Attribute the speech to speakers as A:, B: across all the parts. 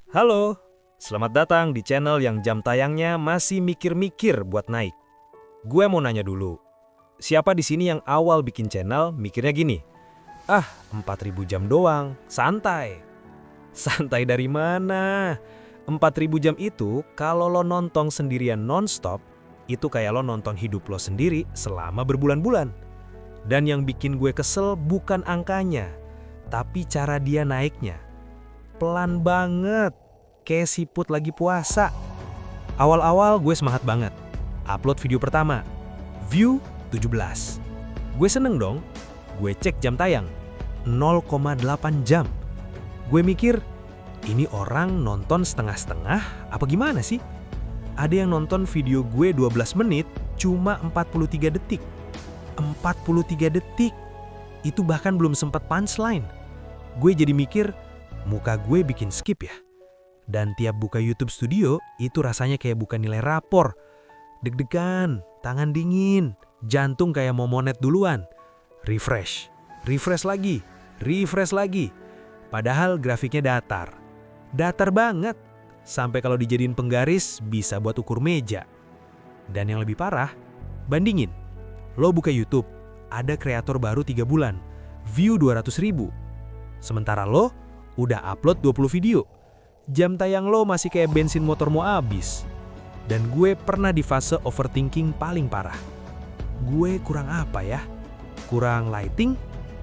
A: Halo, selamat datang di channel yang jam tayangnya masih mikir-mikir buat naik. Gue mau nanya dulu, siapa di sini yang awal bikin channel mikirnya gini? 4.000 jam doang, santai. Santai dari mana? 4.000 jam itu kalau lo nonton sendirian non-stop, itu kayak lo nonton hidup lo sendiri selama berbulan-bulan. Dan yang bikin gue kesel bukan angkanya, tapi cara dia naiknya. Pelan banget, kayak siput lagi puasa. Awal-awal gue semangat banget. Upload video pertama, view 17. Gue seneng dong, gue cek jam tayang, 0,8 jam. Gue mikir, ini orang nonton setengah-setengah apa gimana sih? Ada yang nonton video gue 12 menit cuma 43 detik. 43 detik, itu bahkan belum sempat punchline. Gue jadi mikir, muka gue bikin skip ya? Dan tiap buka YouTube Studio, itu rasanya kayak buka nilai rapor. Deg-degan, tangan dingin, jantung kayak mau monet duluan. Refresh, refresh lagi, refresh lagi. Padahal grafiknya datar. Datar banget. Sampai kalau dijadiin penggaris, bisa buat ukur meja. Dan yang lebih parah, bandingin. Lo buka YouTube, ada kreator baru 3 bulan, view 200.000. Sementara lo udah upload 20 video. Jam tayang lo masih kayak bensin motor mau habis. Dan gue pernah di fase overthinking paling parah. Gue kurang apa ya? Kurang lighting,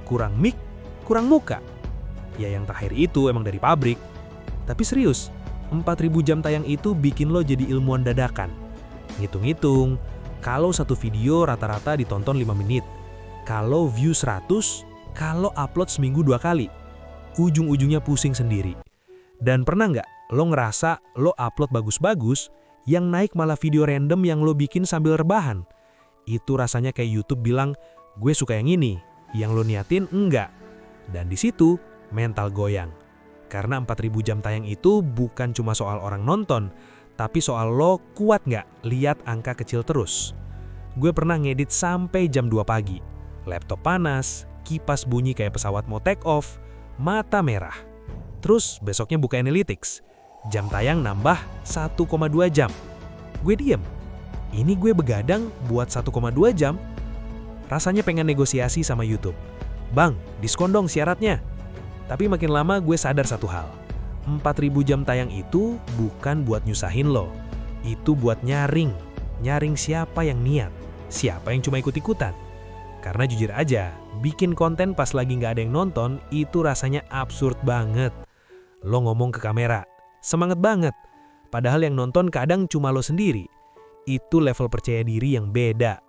A: kurang mic, kurang muka. Ya yang terakhir itu emang dari pabrik. Tapi serius, 4.000 jam tayang itu bikin lo jadi ilmuwan dadakan. Ngitung-ngitung, kalau satu video rata-rata ditonton 5 menit. Kalau view 100, kalau upload seminggu 2 kali. Ujung-ujungnya pusing sendiri. Dan pernah nggak lo ngerasa lo upload bagus-bagus, yang naik malah video random yang lo bikin sambil rebahan? Itu rasanya kayak YouTube bilang, gue suka yang ini, yang lo niatin enggak. Dan di situ mental goyang. Karena 4.000 jam tayang itu bukan cuma soal orang nonton, tapi soal lo kuat nggak lihat angka kecil terus. Gue pernah ngedit sampai jam 2 pagi. Laptop panas, kipas bunyi kayak pesawat mau take off, mata merah. Terus besoknya buka analytics. Jam tayang nambah 1,2 jam. Gue diem. Ini gue begadang buat 1,2 jam. Rasanya pengen negosiasi sama YouTube. Bang, diskon dong syaratnya. Tapi makin lama gue sadar satu hal. 4.000 jam tayang itu bukan buat nyusahin lo. Itu buat nyaring. Nyaring siapa yang niat. Siapa yang cuma ikut-ikutan. Karena jujur aja, bikin konten pas lagi nggak ada yang nonton, itu rasanya absurd banget. Lo ngomong ke kamera, semangat banget. Padahal yang nonton kadang cuma lo sendiri. Itu level percaya diri yang beda.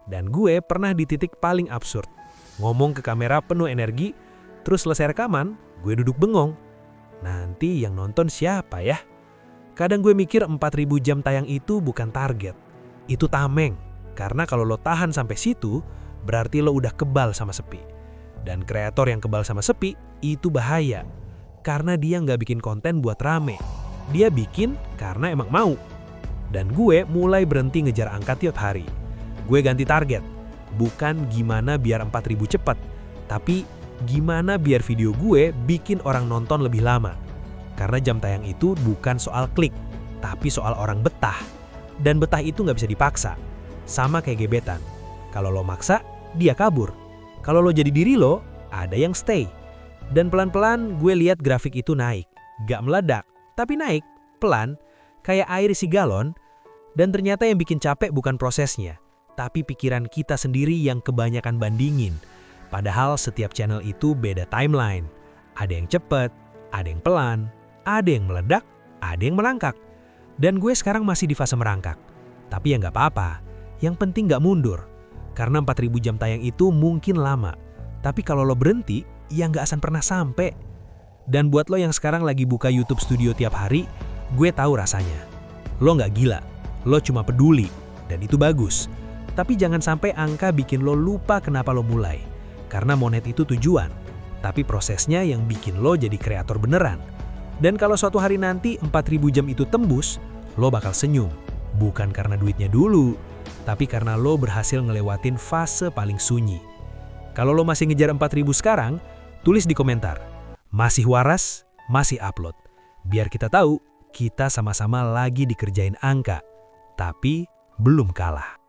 A: Dan gue pernah di titik paling absurd. Ngomong ke kamera penuh energi, terus selesai rekaman, gue duduk bengong. Nanti yang nonton siapa ya? Kadang gue mikir 4.000 jam tayang itu bukan target. Itu tameng. Karena kalau lo tahan sampai situ, berarti lo udah kebal sama sepi. Dan kreator yang kebal sama sepi, itu bahaya. Karena dia nggak bikin konten buat rame. Dia bikin karena emang mau. Dan gue mulai berhenti ngejar angka tiap hari. Gue ganti target. Bukan gimana biar 4.000 cepat, tapi gimana biar video gue bikin orang nonton lebih lama. Karena jam tayang itu bukan soal klik, tapi soal orang betah. Dan betah itu nggak bisa dipaksa. Sama kayak gebetan. Kalau lo maksa, dia kabur. Kalau lo jadi diri lo, ada yang stay. Dan pelan-pelan gue lihat grafik itu naik. Gak meledak, tapi naik, pelan, kayak air isi galon. Dan ternyata yang bikin capek bukan prosesnya, tapi pikiran kita sendiri yang kebanyakan bandingin. Padahal setiap channel itu beda timeline. Ada yang cepet, ada yang pelan, ada yang meledak, ada yang merangkak. Dan gue sekarang masih di fase merangkak. Tapi ya gak apa-apa, yang penting gak mundur. Karena 4.000 jam tayang itu mungkin lama. Tapi kalau lo berhenti, ya nggak akan pernah sampai. Dan buat lo yang sekarang lagi buka YouTube Studio tiap hari, gue tahu rasanya. Lo nggak gila, lo cuma peduli. Dan itu bagus. Tapi jangan sampai angka bikin lo lupa kenapa lo mulai. Karena monet itu tujuan. Tapi prosesnya yang bikin lo jadi kreator beneran. Dan kalau suatu hari nanti 4.000 jam itu tembus, lo bakal senyum. Bukan karena duitnya dulu, tapi karena lo berhasil ngelewatin fase paling sunyi. Kalau lo masih ngejar 4.000 sekarang, tulis di komentar. Masih waras, masih upload. Biar kita tahu, kita sama-sama lagi dikerjain angka, tapi belum kalah.